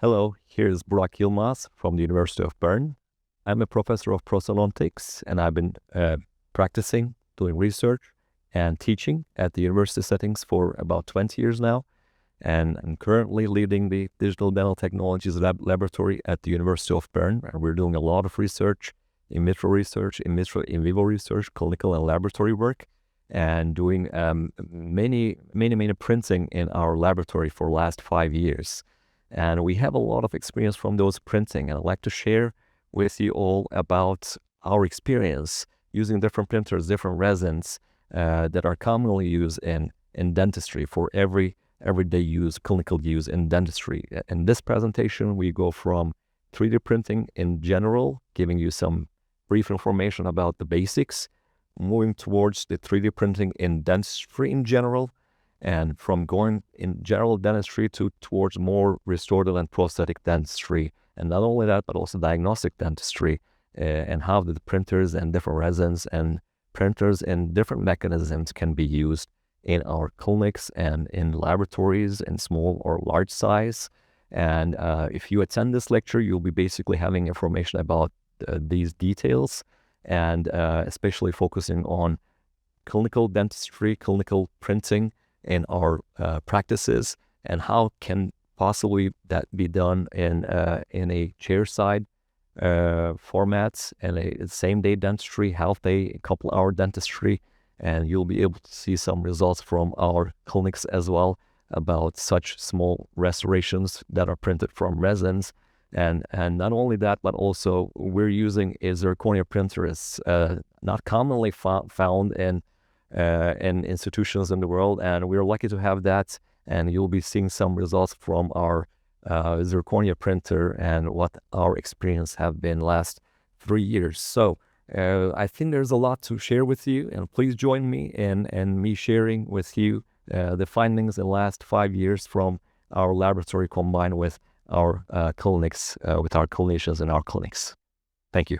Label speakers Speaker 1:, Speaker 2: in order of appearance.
Speaker 1: Hello, here's Burak Yilmaz from the University of Bern. I'm a professor of prosthodontics, and I've been practicing, doing research, and teaching at the university settings for about 20 years now. And I'm currently leading the Digital Dental Technologies Laboratory at the University of Bern. And we're doing a lot of research, in vitro research, in vivo research, clinical and laboratory work, and doing many printing in our laboratory for the last 5 years. And we have a lot of experience from those printing, and I'd like to share with you all about our experience using different printers, different resins that are commonly used in dentistry for everyday use, clinical use in dentistry. In this presentation, we go from 3D printing in general, giving you some brief information about the basics, moving towards the 3D printing in dentistry in general, and from going in general dentistry towards more restorative and prosthetic dentistry. And not only that, but also diagnostic dentistry, and how the printers and different resins and printers and different mechanisms can be used in our clinics and in laboratories in small or large size. And if you attend this lecture, you'll be basically having information about these details, and especially focusing on clinical dentistry, clinical printing in our practices, and how can possibly that be done in a chair-side formats and a same-day dentistry, half-day, couple-hour dentistry, and you'll be able to see some results from our clinics as well about such small restorations that are printed from resins. And not only that, but also we're using a zirconia printer. It's not commonly found in institutions in the world, and we're lucky to have that. And you'll be seeing some results from our zirconia printer and what our experience have been last 3 years. So I think there's a lot to share with you, and please join me in me sharing with you the findings in the last 5 years from our laboratory combined with our clinics, with our clinicians in our clinics. Thank you.